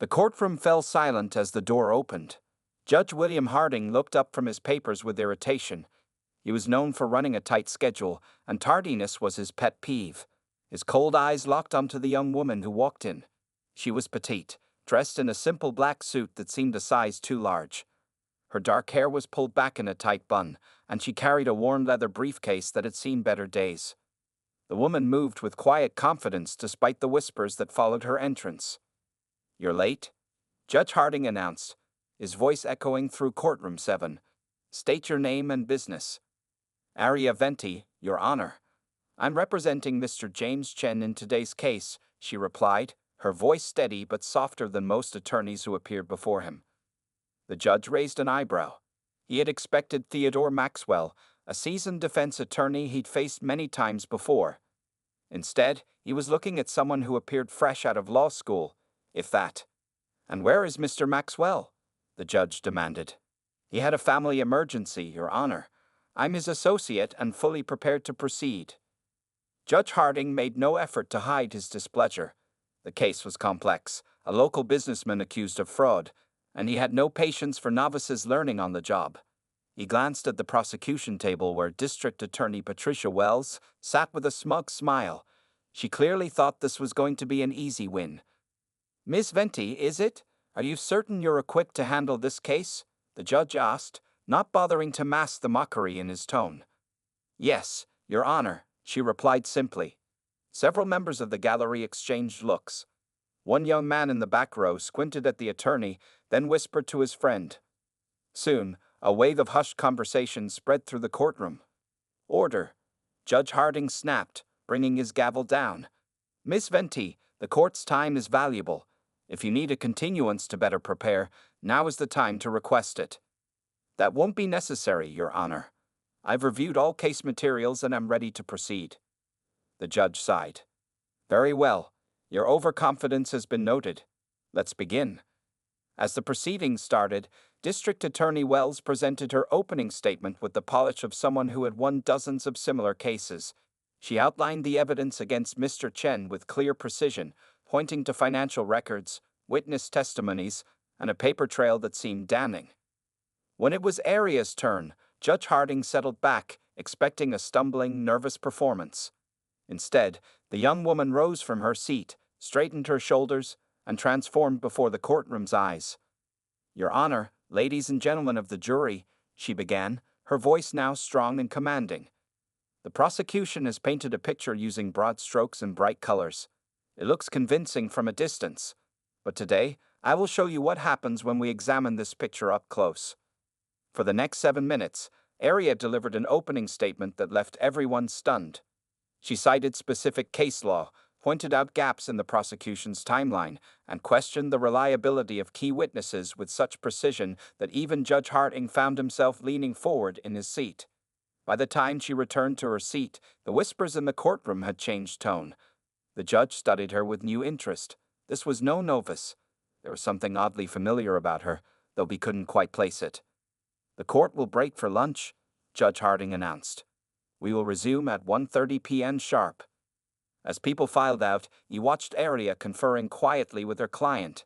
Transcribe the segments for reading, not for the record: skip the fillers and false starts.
The courtroom fell silent as the door opened. Judge William Harding looked up from his papers with irritation. He was known for running a tight schedule, and tardiness was his pet peeve. His cold eyes locked onto the young woman who walked in. She was petite, dressed in a simple black suit that seemed a size too large. Her dark hair was pulled back in a tight bun, and she carried a worn leather briefcase that had seen better days. The woman moved with quiet confidence despite the whispers that followed her entrance. "You're late?" Judge Harding announced, his voice echoing through courtroom 7. "State your name and business." "Ariana Grande, Your Honor. I'm representing Mr. James Chen in today's case," she replied, her voice steady but softer than most attorneys who appeared before him. The judge raised an eyebrow. He had expected Theodore Maxwell, a seasoned defense attorney he'd faced many times before. Instead, he was looking at someone who appeared fresh out of law school, if that. "And where is Mr. Maxwell?" the judge demanded. "He had a family emergency, Your Honor. I'm his associate and fully prepared to proceed." Judge Harding made no effort to hide his displeasure. The case was complex, a local businessman accused of fraud, and he had no patience for novices learning on the job. He glanced at the prosecution table where District Attorney Patricia Wells sat with a smug smile. She clearly thought this was going to be an easy win. "Miss Venti, is it? Are you certain you're equipped to handle this case?" the judge asked, not bothering to mask the mockery in his tone. "Yes, Your Honor," she replied simply. Several members of the gallery exchanged looks. One young man in the back row squinted at the attorney, then whispered to his friend. Soon, a wave of hushed conversation spread through the courtroom. "Order!" Judge Harding snapped, bringing his gavel down. "Miss Venti, the court's time is valuable. If you need a continuance to better prepare, now is the time to request it." "That won't be necessary, Your Honor. I've reviewed all case materials and am ready to proceed." The judge sighed. "Very well. Your overconfidence has been noted. Let's begin." As the proceedings started, District Attorney Wells presented her opening statement with the polish of someone who had won dozens of similar cases. She outlined the evidence against Mr. Chen with clear precision, pointing to financial records, witness testimonies, and a paper trail that seemed damning. When it was Aria's turn, Judge Harding settled back, expecting a stumbling, nervous performance. Instead, the young woman rose from her seat, straightened her shoulders, and transformed before the courtroom's eyes. "Your Honor, ladies and gentlemen of the jury," she began, her voice now strong and commanding. "The prosecution has painted a picture using broad strokes and bright colors. It looks convincing from a distance. But today, I will show you what happens when we examine this picture up close." For the next 7 minutes, Aria delivered an opening statement that left everyone stunned. She cited specific case law, pointed out gaps in the prosecution's timeline, and questioned the reliability of key witnesses with such precision that even Judge Harding found himself leaning forward in his seat. By the time she returned to her seat, the whispers in the courtroom had changed tone. The judge studied her with new interest. This was no novice. There was something oddly familiar about her, though he couldn't quite place it. "The court will break for lunch," Judge Harding announced. "We will resume at 1:30 p.m. sharp." As people filed out, he watched Aria conferring quietly with her client.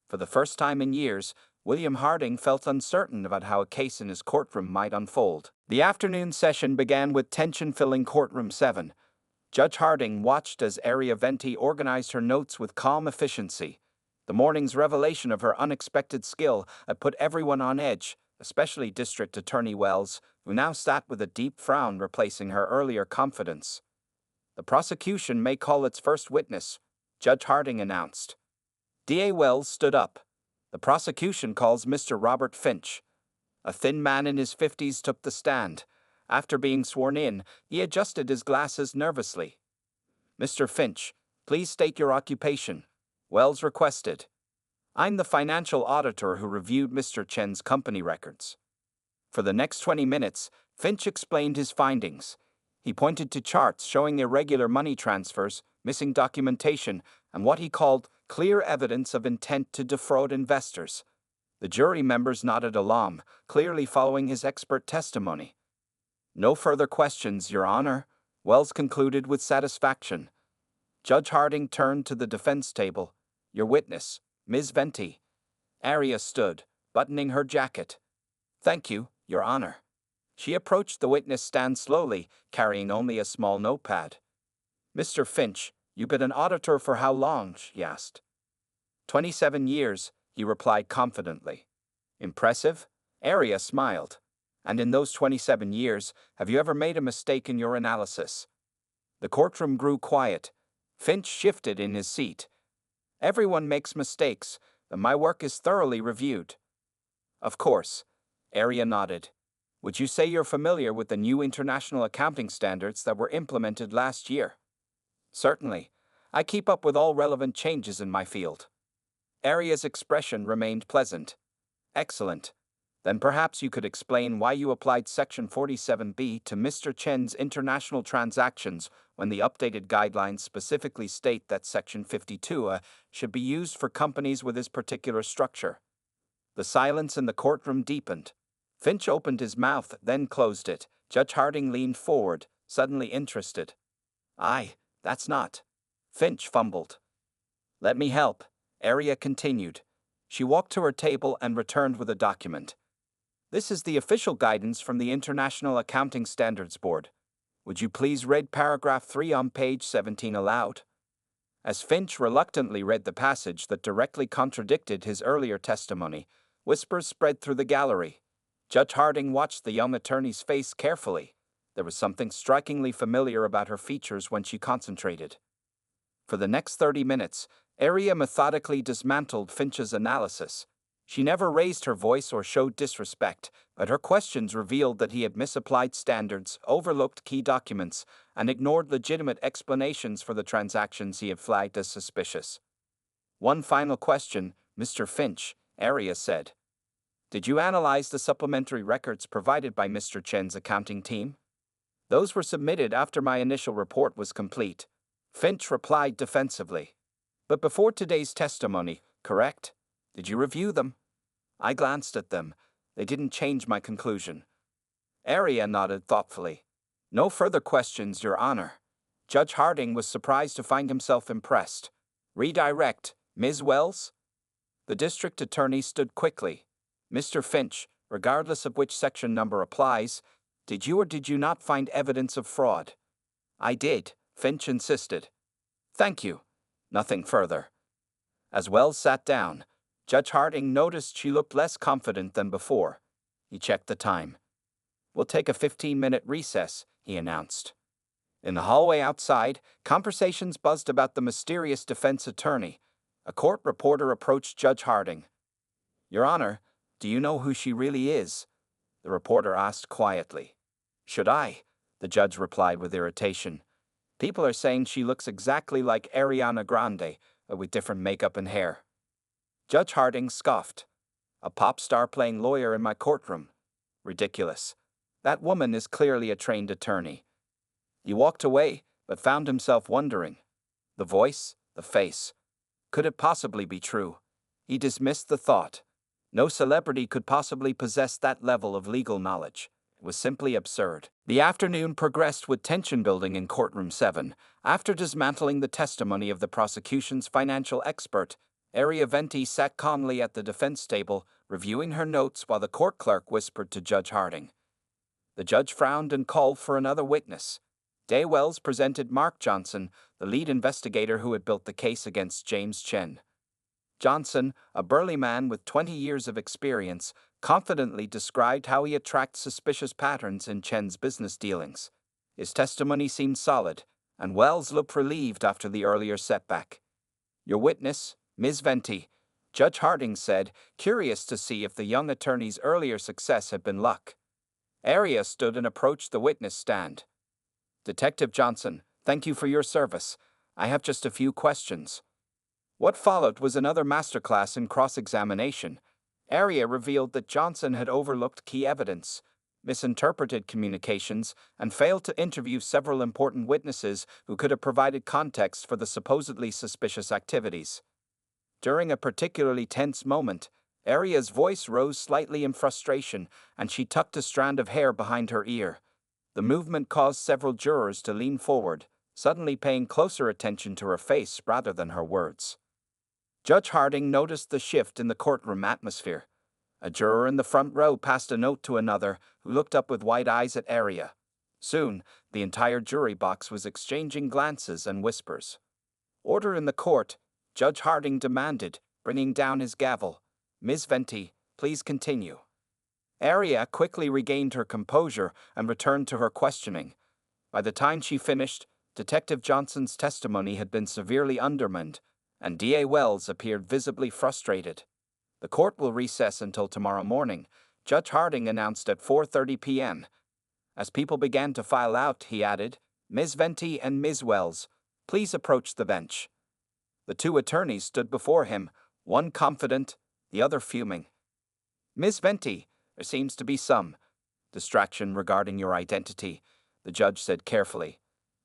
For the first time in years, William Harding felt uncertain about how a case in his courtroom might unfold. The afternoon session began with tension filling courtroom 7. Judge Harding watched as Ariana Grande organized her notes with calm efficiency. The morning's revelation of her unexpected skill had put everyone on edge, especially District Attorney Wells, who now sat with a deep frown replacing her earlier confidence. "The prosecution may call its first witness," Judge Harding announced. D.A. Wells stood up. "The prosecution calls Mr. Robert Finch." A thin man in his 50s took the stand. After being sworn in, he adjusted his glasses nervously. "Mr. Finch, please state your occupation," Wells requested. "I'm the financial auditor who reviewed Mr. Chen's company records." For the next 20 minutes, Finch explained his findings. He pointed to charts showing irregular money transfers, missing documentation, and what he called clear evidence of intent to defraud investors. The jury members nodded along, clearly following his expert testimony. "No further questions, Your Honor," Wells concluded with satisfaction. Judge Harding turned to the defense table. "Your witness, Ms. Venti. Aria stood, buttoning her jacket. Thank you, Your Honor. She approached the witness stand slowly, carrying only a small notepad. Mr. Finch, you've been an auditor for how long? She asked. 27 years, he replied confidently. Impressive? Aria smiled. And in those 27 years, have you ever made a mistake in your analysis? The courtroom grew quiet. Finch shifted in his seat. Everyone makes mistakes, but my work is thoroughly reviewed. Of course. Aria nodded. Would you say you're familiar with the new international accounting standards that were implemented last year? Certainly. I keep up with all relevant changes in my field. Aria's expression remained pleasant. Excellent. Then perhaps you could explain why you applied Section 47B to Mr. Chen's international transactions when the updated guidelines specifically state that Section 52A should be used for companies with this particular structure. The silence in the courtroom deepened. Finch opened his mouth, then closed it. Judge Harding leaned forward, suddenly interested. That's not. Finch fumbled. Let me help, Aria continued. She walked to her table and returned with a document. This is the official guidance from the International Accounting Standards Board. Would you please read paragraph 3 on page 17 aloud? As Finch reluctantly read the passage that directly contradicted his earlier testimony, whispers spread through the gallery. Judge Harding watched the young attorney's face carefully. There was something strikingly familiar about her features when she concentrated. For the next 30 minutes, Aria methodically dismantled Finch's analysis. She never raised her voice or showed disrespect, but her questions revealed that he had misapplied standards, overlooked key documents, and ignored legitimate explanations for the transactions he had flagged as suspicious. One final question, Mr. Finch, Aria said. Did you analyze the supplementary records provided by Mr. Chen's accounting team? Those were submitted after my initial report was complete. Finch replied defensively. But before today's testimony, correct? Did you review them? I glanced at them. They didn't change my conclusion. Aria nodded thoughtfully. No further questions, Your Honor. Judge Harding was surprised to find himself impressed. Redirect, Ms. Wells? The district attorney stood quickly. Mr. Finch, regardless of which section number applies, did you or did you not find evidence of fraud? I did, Finch insisted. Thank you. Nothing further. As Wells sat down, Judge Harding noticed she looked less confident than before. He checked the time. We'll take a 15-minute recess, he announced. In the hallway outside, conversations buzzed about the mysterious defense attorney. A court reporter approached Judge Harding. Your Honor, do you know who she really is? The reporter asked quietly. Should I? The judge replied with irritation. People are saying she looks exactly like Ariana Grande, with different makeup and hair. Judge Harding scoffed. A pop star playing lawyer in my courtroom. Ridiculous. That woman is clearly a trained attorney. He walked away, but found himself wondering. The voice, the face. Could it possibly be true? He dismissed the thought. No celebrity could possibly possess that level of legal knowledge. It was simply absurd. The afternoon progressed with tension building in courtroom 7. After dismantling the testimony of the prosecution's financial expert, Aria Venti sat calmly at the defense table, reviewing her notes while the court clerk whispered to Judge Harding. The judge frowned and called for another witness. Day Wells presented Mark Johnson, the lead investigator who had built the case against James Chen. Johnson, a burly man with 20 years of experience, confidently described how he had tracked suspicious patterns in Chen's business dealings. His testimony seemed solid, and Wells looked relieved after the earlier setback. Your witness, Ms. Venti, Judge Harding said, curious to see if the young attorney's earlier success had been luck. Aria stood and approached the witness stand. Detective Johnson, thank you for your service. I have just a few questions. What followed was another masterclass in cross-examination. Aria revealed that Johnson had overlooked key evidence, misinterpreted communications, and failed to interview several important witnesses who could have provided context for the supposedly suspicious activities. During a particularly tense moment, Aria's voice rose slightly in frustration, and she tucked a strand of hair behind her ear. The movement caused several jurors to lean forward, suddenly paying closer attention to her face rather than her words. Judge Harding noticed the shift in the courtroom atmosphere. A juror in the front row passed a note to another, who looked up with wide eyes at Aria. Soon, the entire jury box was exchanging glances and whispers. "Order in the court," Judge Harding demanded, bringing down his gavel. "Ms. Venti, please continue." Aria quickly regained her composure and returned to her questioning. By the time she finished, Detective Johnson's testimony had been severely undermined, and D.A. Wells appeared visibly frustrated. "The court will recess until tomorrow morning," Judge Harding announced at 4:30 p.m. As people began to file out, he added, "Ms. Venti and Ms. Wells, please approach the bench." The two attorneys stood before him, one confident, the other fuming. "Ms. Venti, there seems to be some distraction regarding your identity," the judge said carefully.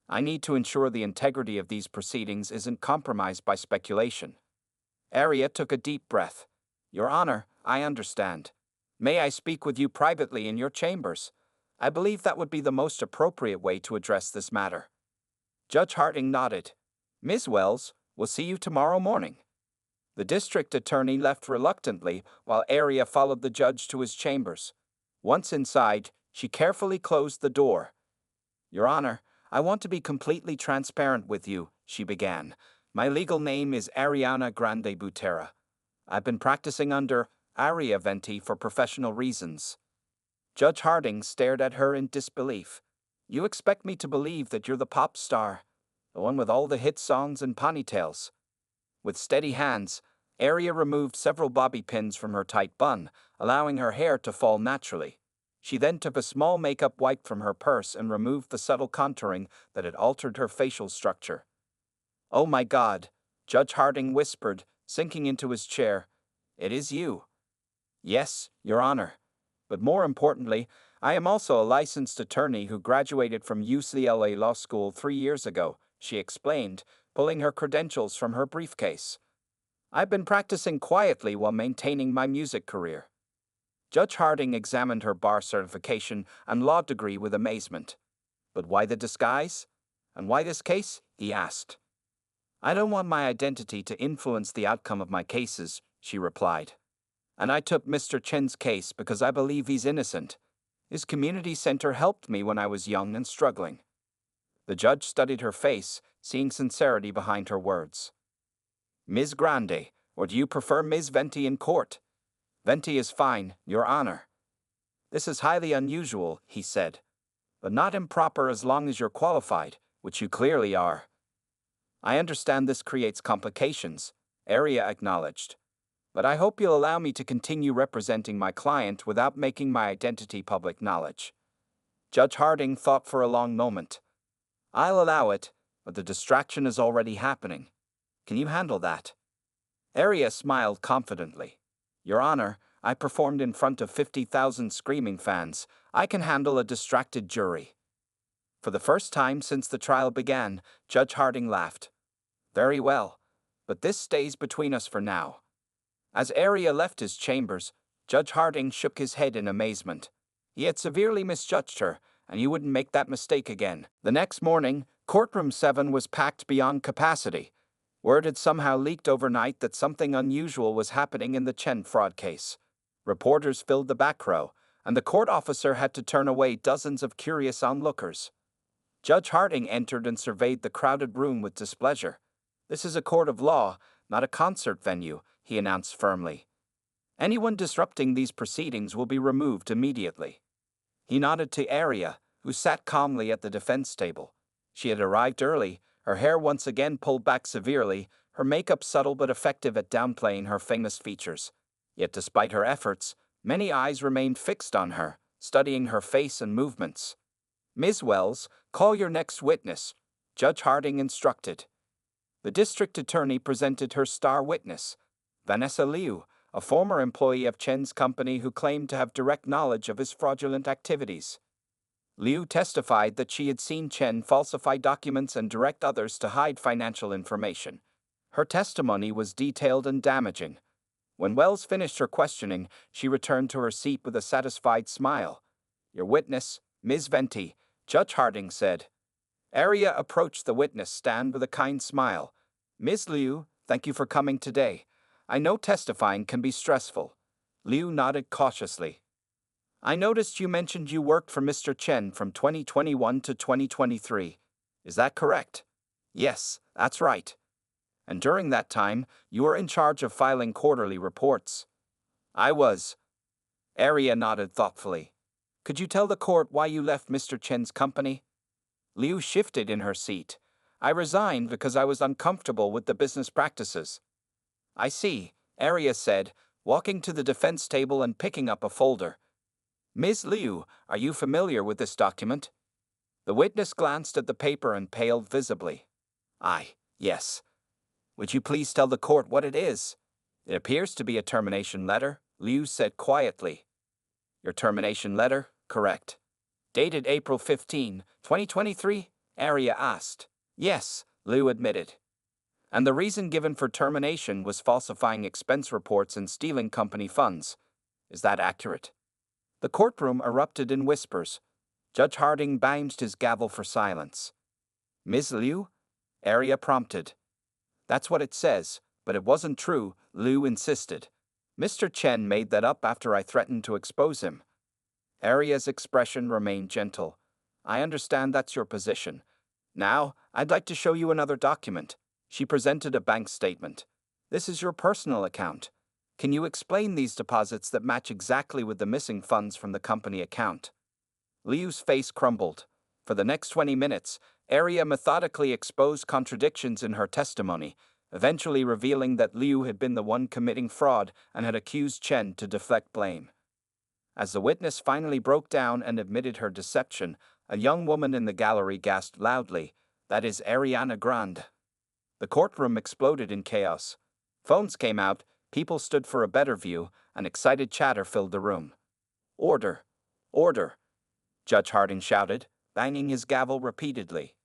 "I need to ensure the integrity of these proceedings isn't compromised by speculation." Aria took a deep breath. "Your Honor, I understand. May I speak with you privately in your chambers? I believe that would be the most appropriate way to address this matter." Judge Harding nodded. "Ms. Wells, we'll see you tomorrow morning." The district attorney left reluctantly while Aria followed the judge to his chambers. Once inside, she carefully closed the door. "Your Honor, I want to be completely transparent with you," she began. "My legal name is Ariana Grande Butera. I've been practicing under Aria Venti for professional reasons." Judge Harding stared at her in disbelief. "You expect me to believe that you're the pop star, the one with all the hit songs and ponytails?" With steady hands, Aria removed several bobby pins from her tight bun, allowing her hair to fall naturally. She then took a small makeup wipe from her purse and removed the subtle contouring that had altered her facial structure. "Oh my God," Judge Harding whispered, sinking into his chair. "It is you." "Yes, Your Honor. But more importantly, I am also a licensed attorney who graduated from UCLA Law School 3 years ago," she explained, pulling her credentials from her briefcase. "I've been practicing quietly while maintaining my music career." Judge Harding examined her bar certification and law degree with amazement. "But why the disguise? And why this case?" he asked. "I don't want my identity to influence the outcome of my cases," she replied. "And I took Mr. Chen's case because I believe he's innocent. His community center helped me when I was young and struggling." The judge studied her face, seeing sincerity behind her words. "Ms. Grande, or do you prefer Ms. Venti in court?" "Venti is fine, Your Honor." "This is highly unusual," he said, "but not improper as long as you're qualified, which you clearly are." "I understand this creates complications," Aria acknowledged. "But I hope you'll allow me to continue representing my client without making my identity public knowledge." Judge Harding thought for a long moment. "I'll allow it, but the distraction is already happening. Can you handle that?" Aria smiled confidently. "Your Honor, I performed in front of 50,000 screaming fans. I can handle a distracted jury." For the first time since the trial began, Judge Harding laughed. "Very well, but this stays between us for now." As Aria left his chambers, Judge Harding shook his head in amazement. He had severely misjudged her, and he wouldn't make that mistake again. The next morning, Courtroom 7 was packed beyond capacity. Word had somehow leaked overnight that something unusual was happening in the Chen fraud case. Reporters filled the back row, and the court officer had to turn away dozens of curious onlookers. Judge Harding entered and surveyed the crowded room with displeasure. "This is a court of law, not a concert venue," he announced firmly. "Anyone disrupting these proceedings will be removed immediately." He nodded to Aria, who sat calmly at the defense table. She had arrived early, her hair once again pulled back severely, her makeup subtle but effective at downplaying her famous features. Yet despite her efforts, many eyes remained fixed on her, studying her face and movements. "Ms. Wells, call your next witness," Judge Harding instructed. The district attorney presented her star witness, Vanessa Liu, a former employee of Chen's company who claimed to have direct knowledge of his fraudulent activities. Liu testified that she had seen Chen falsify documents and direct others to hide financial information. Her testimony was detailed and damaging. When Wells finished her questioning, she returned to her seat with a satisfied smile. "Your witness, Ms. Venti," Judge Harding said. Aria approached the witness stand with a kind smile. "Ms. Liu, thank you for coming today. I know testifying can be stressful. Liu nodded cautiously. I noticed you mentioned you worked for Mr. Chen from 2021 to 2023. Is that correct? Yes, that's right. And during that time, you were in charge of filing quarterly reports. I was. Arya nodded thoughtfully. Could you tell the court why you left Mr. Chen's company? Liu shifted in her seat. I resigned because I was uncomfortable with the business practices. I see, Arya said, walking to the defense table and picking up a folder. Ms. Liu, are you familiar with this document? The witness glanced at the paper and paled visibly. Yes. Would you please tell the court what it is? It appears to be a termination letter, Liu said quietly. Your termination letter? Correct. Dated April 15, 2023? Arya asked. Yes, Liu admitted. And the reason given for termination was falsifying expense reports and stealing company funds. Is that accurate? The courtroom erupted in whispers. Judge Harding banged his gavel for silence. Ms. Liu? Arya prompted. That's what it says, but it wasn't true, Liu insisted. Mr. Chen made that up after I threatened to expose him. Arya's expression remained gentle. I understand that's your position. Now, I'd like to show you another document. She presented a bank statement. This is your personal account. Can you explain these deposits that match exactly with the missing funds from the company account? Liu's face crumbled. For the next 20 minutes, Arya methodically exposed contradictions in her testimony, eventually revealing that Liu had been the one committing fraud and had accused Chen to deflect blame. As the witness finally broke down and admitted her deception, a young woman in the gallery gasped loudly, "That is Ariana Grande." The courtroom exploded in chaos. Phones came out, people stood for a better view, and excited chatter filled the room. Order! Order! Judge Harding shouted, banging his gavel repeatedly.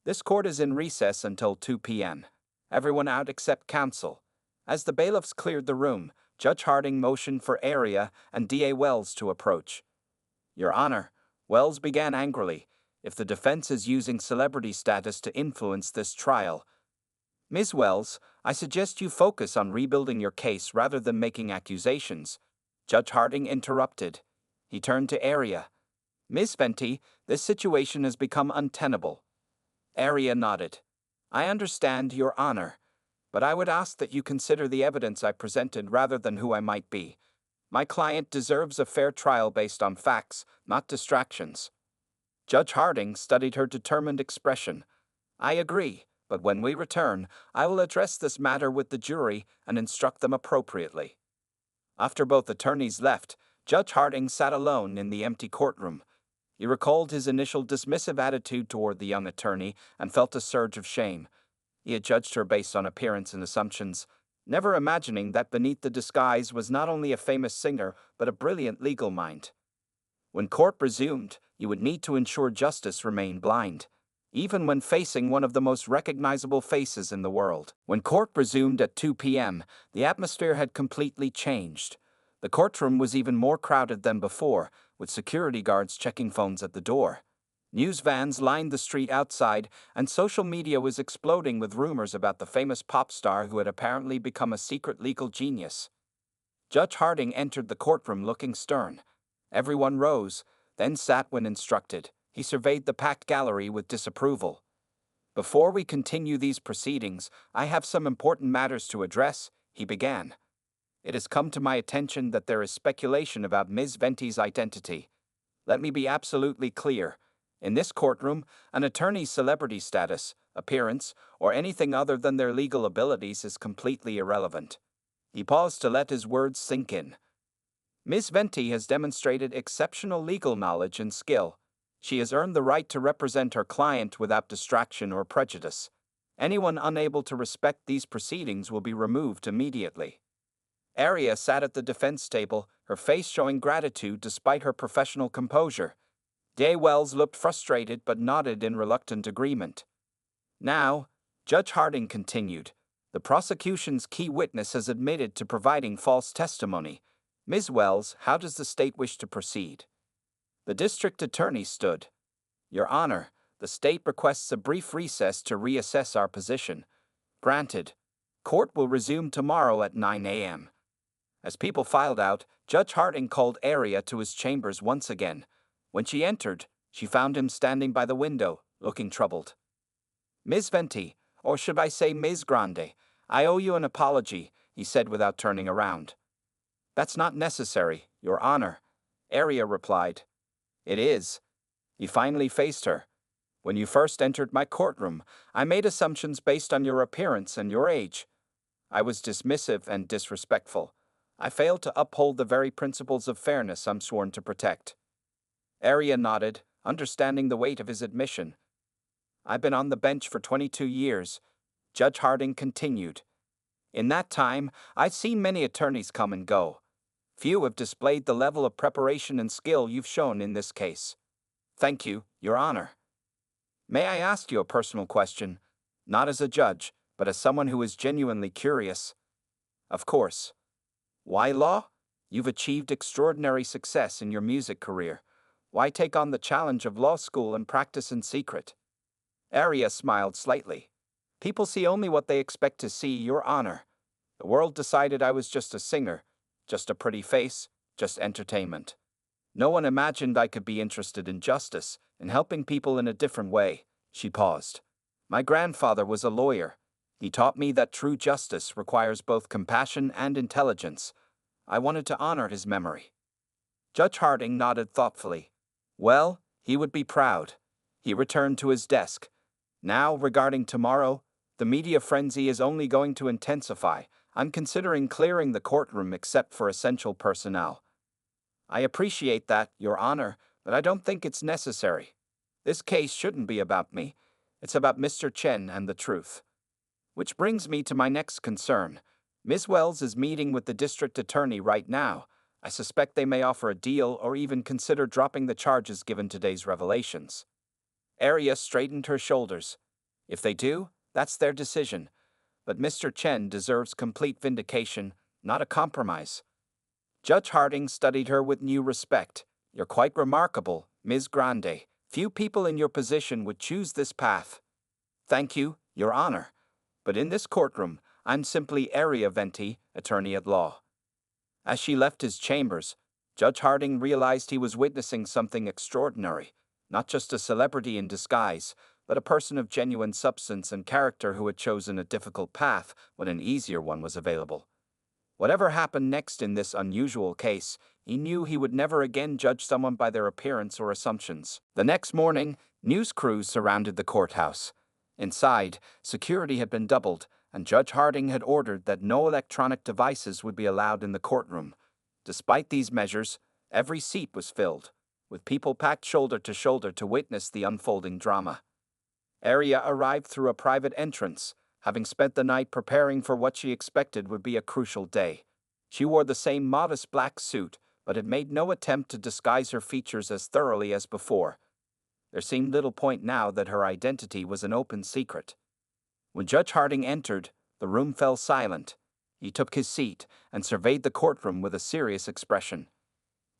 This court is in recess until 2 p.m. Everyone out except counsel. As the bailiffs cleared the room, Judge Harding motioned for Arya and D.A. Wells to approach. Your Honor, Wells began angrily, if the defense is using celebrity status to influence this trial. Ms. Wells, I suggest you focus on rebuilding your case rather than making accusations. Judge Harding interrupted. He turned to Arya. Ms. Venti, this situation has become untenable. Arya nodded. I understand, Your Honor, but I would ask that you consider the evidence I presented rather than who I might be. My client deserves a fair trial based on facts, not distractions. Judge Harding studied her determined expression. I agree, but when we return, I will address this matter with the jury and instruct them appropriately. After both attorneys left, Judge Harding sat alone in the empty courtroom. He recalled his initial dismissive attitude toward the young attorney and felt a surge of shame. He had judged her based on appearance and assumptions, never imagining that beneath the disguise was not only a famous singer but a brilliant legal mind. When court resumed, you would need to ensure justice remained blind, even when facing one of the most recognizable faces in the world. When court resumed at 2 p.m., the atmosphere had completely changed. The courtroom was even more crowded than before, with security guards checking phones at the door. News vans lined the street outside, and social media was exploding with rumors about the famous pop star who had apparently become a secret legal genius. Judge Harding entered the courtroom looking stern. Everyone rose, then sat when instructed. He surveyed the packed gallery with disapproval. Before we continue these proceedings, I have some important matters to address, he began. It has come to my attention that there is speculation about Ms. Venti's identity. Let me be absolutely clear. In this courtroom, an attorney's celebrity status, appearance, or anything other than their legal abilities is completely irrelevant. He paused to let his words sink in. Ms. Venti has demonstrated exceptional legal knowledge and skill. She has earned the right to represent her client without distraction or prejudice. Anyone unable to respect these proceedings will be removed immediately. Arya sat at the defense table, her face showing gratitude despite her professional composure. D.A. Wells looked frustrated but nodded in reluctant agreement. Now, Judge Harding continued, the prosecution's key witness has admitted to providing false testimony. Ms. Wells, how does the state wish to proceed? The district attorney stood. Your Honor, the state requests a brief recess to reassess our position. Granted. Court will resume tomorrow at 9 a.m. As people filed out, Judge Harding called Aria to his chambers once again. When she entered, she found him standing by the window, looking troubled. Ms. Venti, or should I say Ms. Grande, I owe you an apology, he said without turning around. That's not necessary, Your Honor, Aria replied. It is. He finally faced her. When you first entered my courtroom, I made assumptions based on your appearance and your age. I was dismissive and disrespectful. I failed to uphold the very principles of fairness I'm sworn to protect. Aria nodded, understanding the weight of his admission. I've been on the bench for 22 years, Judge Harding continued. In that time, I've seen many attorneys come and go. Few have displayed the level of preparation and skill you've shown in this case. Thank you, Your Honor. May I ask you a personal question? Not as a judge, but as someone who is genuinely curious. Of course. Why law? You've achieved extraordinary success in your music career. Why take on the challenge of law school and practice in secret? Aria smiled slightly. People see only what they expect to see, Your Honor. The world decided I was just a singer, just a pretty face, just entertainment. No one imagined I could be interested in justice, in helping people in a different way. She paused. My grandfather was a lawyer. He taught me that true justice requires both compassion and intelligence. I wanted to honor his memory. Judge Harding nodded thoughtfully. Well, he would be proud. He returned to his desk. Now, regarding tomorrow, the media frenzy is only going to intensify. I'm considering clearing the courtroom except for essential personnel. I appreciate that, Your Honor, but I don't think it's necessary. This case shouldn't be about me. It's about Mr. Chen and the truth. Which brings me to my next concern. Ms. Wells is meeting with the district attorney right now. I suspect they may offer a deal or even consider dropping the charges given today's revelations. Aria straightened her shoulders. If they do, that's their decision. But Mr. Chen deserves complete vindication, not a compromise. Judge Harding studied her with new respect. You're quite remarkable, Ms. Grande. Few people in your position would choose this path. Thank you, Your Honor. But in this courtroom, I'm simply Aria Venti, attorney at law. As she left his chambers, Judge Harding realized he was witnessing something extraordinary. Not just a celebrity in disguise, but a person of genuine substance and character who had chosen a difficult path when an easier one was available. Whatever happened next in this unusual case, he knew he would never again judge someone by their appearance or assumptions. The next morning, news crews surrounded the courthouse. Inside, security had been doubled, and Judge Harding had ordered that no electronic devices would be allowed in the courtroom. Despite these measures, every seat was filled, with people packed shoulder to witness the unfolding drama. Aria arrived through a private entrance, having spent the night preparing for what she expected would be a crucial day. She wore the same modest black suit, but had made no attempt to disguise her features as thoroughly as before. There seemed little point now that her identity was an open secret. When Judge Harding entered, the room fell silent. He took his seat and surveyed the courtroom with a serious expression.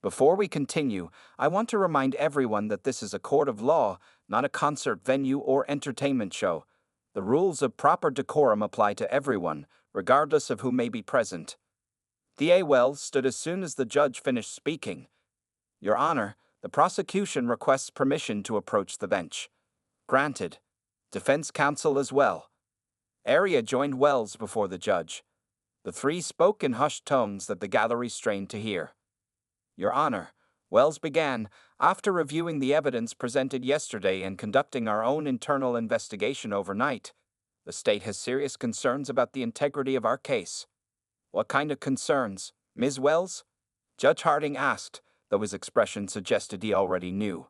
Before we continue, I want to remind everyone that this is a court of law, not a concert venue or entertainment show. The rules of proper decorum apply to everyone, regardless of who may be present. D.A. Wells stood as soon as the judge finished speaking. Your Honor, the prosecution requests permission to approach the bench. Granted. Defense counsel as well. Aria joined Wells before the judge. The three spoke in hushed tones that the gallery strained to hear. Your Honor, Wells began, after reviewing the evidence presented yesterday and conducting our own internal investigation overnight, the state has serious concerns about the integrity of our case. What kind of concerns, Ms. Wells? Judge Harding asked, though his expression suggested he already knew.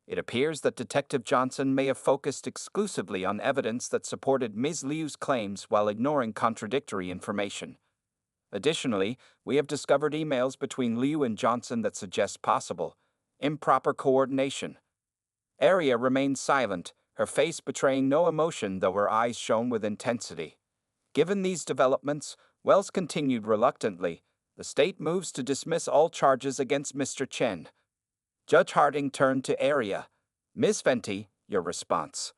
It appears that Detective Johnson may have focused exclusively on evidence that supported Ms. Liu's claims while ignoring contradictory information. Additionally, we have discovered emails between Liu and Johnson that suggest possible, improper coordination. Aria remained silent, her face betraying no emotion though her eyes shone with intensity. Given these developments, Wells continued reluctantly, the state moves to dismiss all charges against Mr. Chen. Judge Harding turned to Aria. Ms. Venti, your response.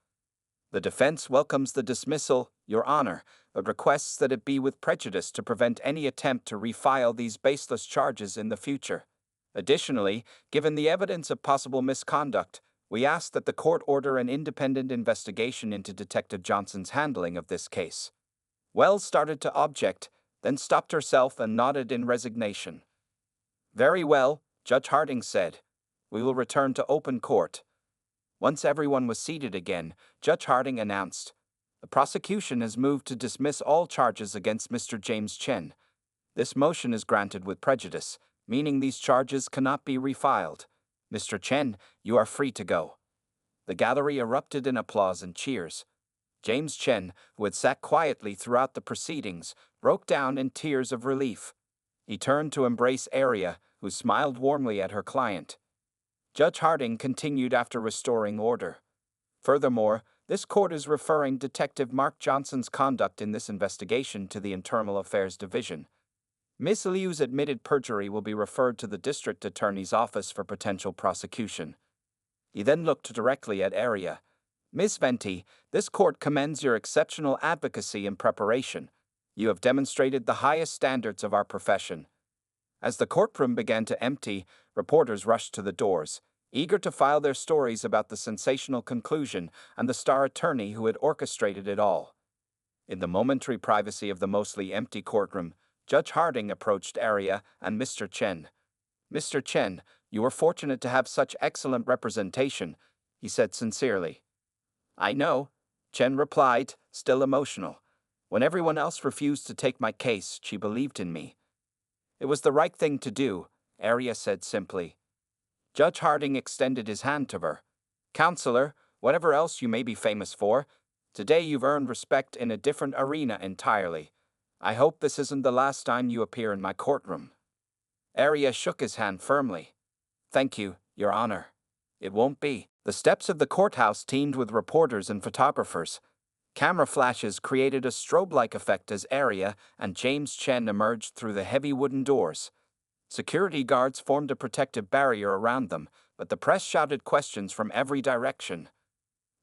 The defense welcomes the dismissal, Your Honor, but requests that it be with prejudice to prevent any attempt to refile these baseless charges in the future. Additionally, given the evidence of possible misconduct, we ask that the court order an independent investigation into Detective Johnson's handling of this case. Wells started to object, then stopped herself and nodded in resignation. Very well, Judge Harding said. We will return to open court. Once everyone was seated again, Judge Harding announced, the prosecution has moved to dismiss all charges against Mr. James Chen. This motion is granted with prejudice, meaning these charges cannot be refiled. Mr. Chen, you are free to go. The gallery erupted in applause and cheers. James Chen, who had sat quietly throughout the proceedings, broke down in tears of relief. He turned to embrace Aria, who smiled warmly at her client. Judge Harding continued after restoring order. Furthermore, this court is referring Detective Mark Johnson's conduct in this investigation to the Internal Affairs Division. Ms. Liu's admitted perjury will be referred to the District Attorney's Office for potential prosecution. He then looked directly at Aria. Ms. Venti, this court commends your exceptional advocacy and preparation. You have demonstrated the highest standards of our profession. As the courtroom began to empty, reporters rushed to the doors, eager to file their stories about the sensational conclusion and the star attorney who had orchestrated it all. In the momentary privacy of the mostly empty courtroom, Judge Harding approached Aria and Mr. Chen. Mr. Chen, you are fortunate to have such excellent representation, he said sincerely. I know, Chen replied, still emotional. When everyone else refused to take my case, she believed in me. It was the right thing to do, Aria said simply. Judge Harding extended his hand to her. Counselor, whatever else you may be famous for, today you've earned respect in a different arena entirely. I hope this isn't the last time you appear in my courtroom. Aria shook his hand firmly. Thank you, Your Honor. It won't be. The steps of the courthouse teemed with reporters and photographers. Camera flashes created a strobe-like effect as Aria and James Chen emerged through the heavy wooden doors. Security guards formed a protective barrier around them, but the press shouted questions from every direction.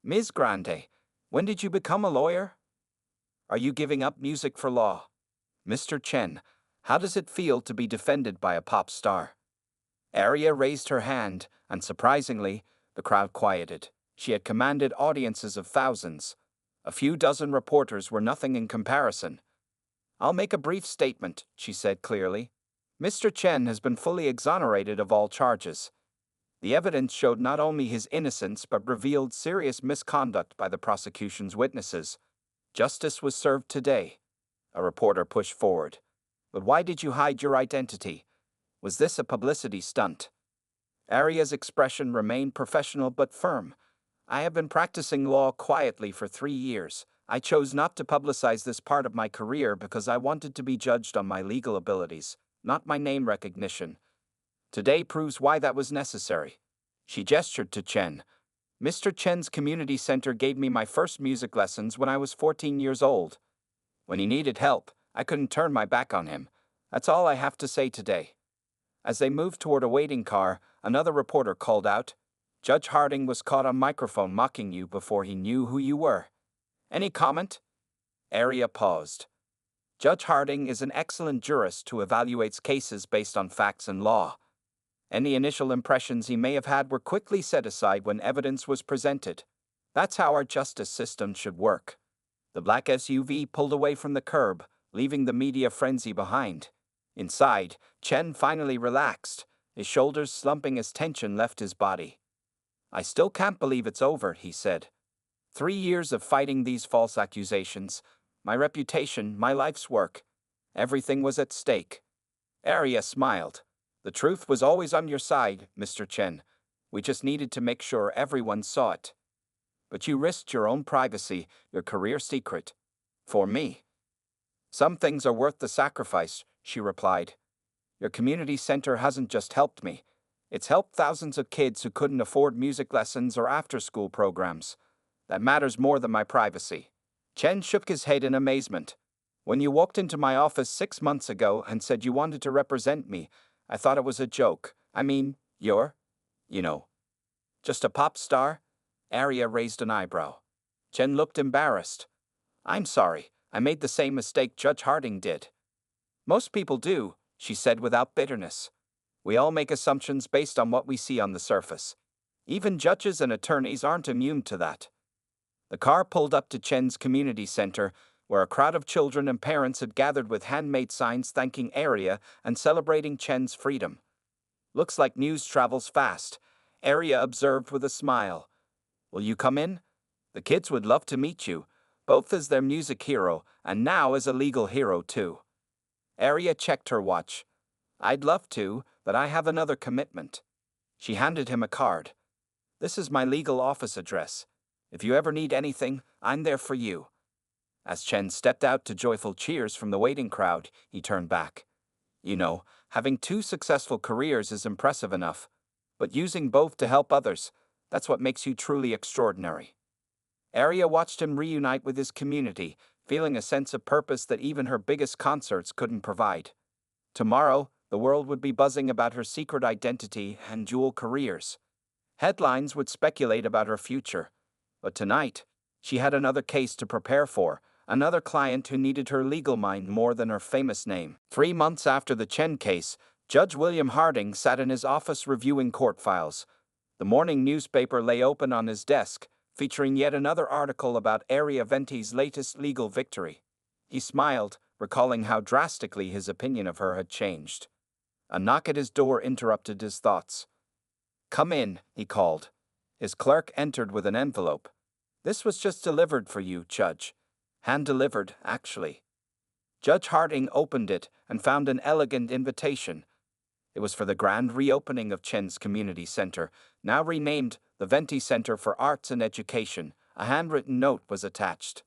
Ms. Grande, when did you become a lawyer? Are you giving up music for law? Mr. Chen, how does it feel to be defended by a pop star? Aria raised her hand, and surprisingly, the crowd quieted. She had commanded audiences of thousands. A few dozen reporters were nothing in comparison. I'll make a brief statement, she said clearly. Mr. Chen has been fully exonerated of all charges. The evidence showed not only his innocence but revealed serious misconduct by the prosecution's witnesses. Justice was served today. A reporter pushed forward. But why did you hide your identity? Was this a publicity stunt? Aria's expression remained professional but firm. I have been practicing law quietly for 3 years. I chose not to publicize this part of my career because I wanted to be judged on my legal abilities, not my name recognition. Today proves why that was necessary. She gestured to Chen. Mr. Chen's community center gave me my first music lessons when I was 14 years old. When he needed help, I couldn't turn my back on him. That's all I have to say today. As they moved toward a waiting car, another reporter called out, Judge Harding was caught on microphone mocking you before he knew who you were. Any comment? Aria paused. Judge Harding is an excellent jurist who evaluates cases based on facts and law. Any initial impressions he may have had were quickly set aside when evidence was presented. That's how our justice system should work. The black SUV pulled away from the curb, leaving the media frenzy behind. Inside, Chen finally relaxed, his shoulders slumping as tension left his body. I still can't believe it's over, he said. 3 years of fighting these false accusations, my reputation, my life's work. Everything was at stake. Aria smiled. The truth was always on your side, Mr. Chen. We just needed to make sure everyone saw it. But you risked your own privacy, your career secret. For me. Some things are worth the sacrifice, she replied. Your community center hasn't just helped me. It's helped thousands of kids who couldn't afford music lessons or after-school programs. That matters more than my privacy. Chen shook his head in amazement. When you walked into my office 6 months ago and said you wanted to represent me, I thought it was a joke. I mean, you're, just a pop star? Aria raised an eyebrow. Chen looked embarrassed. I'm sorry, I made the same mistake Judge Harding did. Most people do, she said without bitterness. We all make assumptions based on what we see on the surface. Even judges and attorneys aren't immune to that. The car pulled up to Chen's community center, where a crowd of children and parents had gathered with handmade signs thanking Area and celebrating Chen's freedom. Looks like news travels fast, Area observed with a smile. Will you come in? The kids would love to meet you, both as their music hero and now as a legal hero too. Area checked her watch. I'd love to, but I have another commitment. She handed him a card. This is my legal office address. If you ever need anything, I'm there for you. As Chen stepped out to joyful cheers from the waiting crowd, he turned back. You know, having two successful careers is impressive enough, but using both to help others, that's what makes you truly extraordinary. Area watched him reunite with his community, feeling a sense of purpose that even her biggest concerts couldn't provide. Tomorrow, the world would be buzzing about her secret identity and dual careers. Headlines would speculate about her future. But tonight, she had another case to prepare for, another client who needed her legal mind more than her famous name. 3 months after the Chen case, Judge William Harding sat in his office reviewing court files. The morning newspaper lay open on his desk, featuring yet another article about Area Venti's latest legal victory. He smiled, recalling how drastically his opinion of her had changed. A knock at his door interrupted his thoughts. Come in, he called. His clerk entered with an envelope. This was just delivered for you, Judge. Hand-delivered, actually. Judge Harding opened it and found an elegant invitation. It was for the grand reopening of Chen's Community Center, now renamed the Venti Center for Arts and Education. A handwritten note was attached.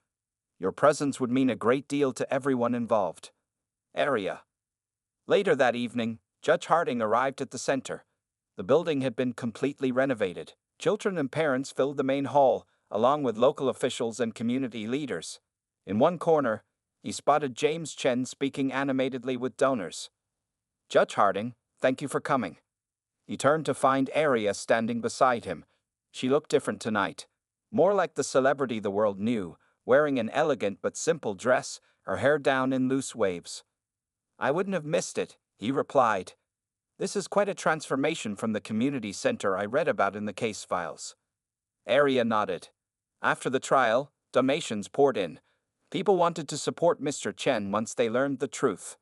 Your presence would mean a great deal to everyone involved. Area. Later that evening, Judge Harding arrived at the center. The building had been completely renovated. Children and parents filled the main hall, along with local officials and community leaders. In one corner, he spotted James Chen speaking animatedly with donors. Judge Harding, thank you for coming. He turned to find Area standing beside him. She looked different tonight. More like the celebrity the world knew, wearing an elegant but simple dress, her hair down in loose waves. I wouldn't have missed it, he replied. This is quite a transformation from the community center I read about in the case files. Area nodded. After the trial, donations poured in. People wanted to support Mr. Chen once they learned the truth.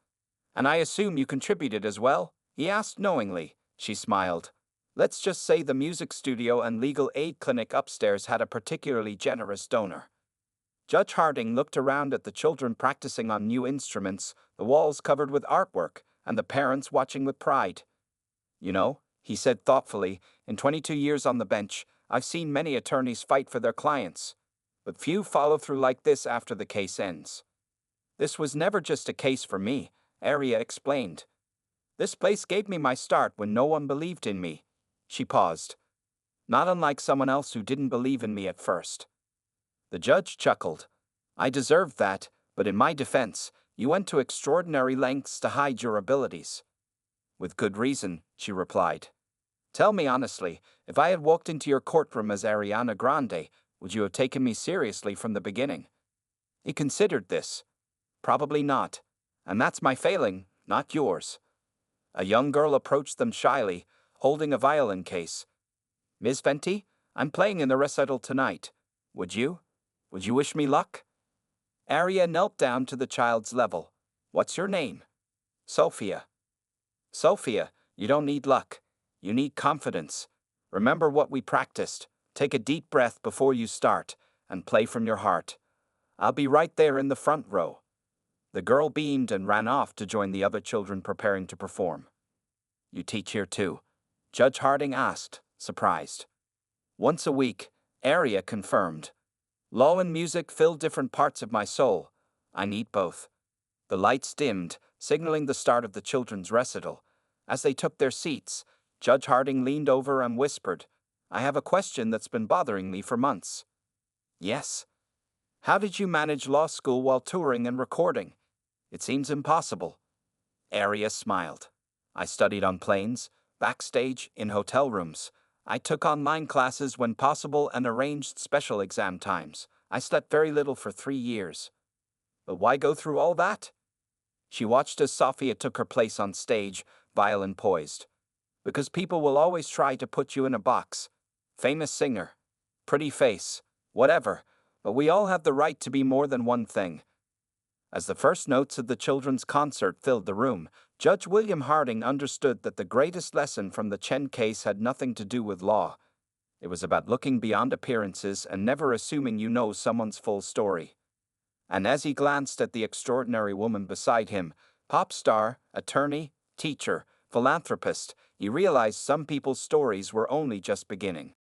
And I assume you contributed as well? He asked knowingly. She smiled. Let's just say the music studio and legal aid clinic upstairs had a particularly generous donor. Judge Harding looked around at the children practicing on new instruments, the walls covered with artwork, and the parents watching with pride. You know, he said thoughtfully, in 22 years on the bench, I've seen many attorneys fight for their clients, but few follow through like this after the case ends. This was never just a case for me, Area explained. This place gave me my start when no one believed in me. She paused. Not unlike someone else who didn't believe in me at first. The judge chuckled. I deserved that, but in my defense, you went to extraordinary lengths to hide your abilities. With good reason, she replied. Tell me honestly, if I had walked into your courtroom as Ariana Grande, would you have taken me seriously from the beginning? He considered this. Probably not. And that's my failing, not yours. A young girl approached them shyly, holding a violin case. Miss Venti, I'm playing in the recital tonight. Would you? Would you wish me luck? Area knelt down to the child's level. What's your name? Sophia. Sophia, you don't need luck. You need confidence. Remember what we practiced. Take a deep breath before you start, and play from your heart. I'll be right there in the front row. The girl beamed and ran off to join the other children preparing to perform. You teach here too? Judge Harding asked, surprised. Once a week, Area confirmed. Law and music fill different parts of my soul. I need both. The lights dimmed, signaling the start of the children's recital. As they took their seats, Judge Harding leaned over and whispered, I have a question that's been bothering me for months. Yes. How did you manage law school while touring and recording? It seems impossible. Area smiled. I studied on planes, backstage, in hotel rooms. I took online classes when possible and arranged special exam times. I slept very little for 3 years. But why go through all that? She watched as Sophia took her place on stage, violin poised. Because people will always try to put you in a box. Famous singer, pretty face, whatever, but we all have the right to be more than one thing. As the first notes of the children's concert filled the room, Judge William Harding understood that the greatest lesson from the Chen case had nothing to do with law. It was about looking beyond appearances and never assuming you know someone's full story. And as he glanced at the extraordinary woman beside him, pop star, attorney, teacher, philanthropist, he realized some people's stories were only just beginning.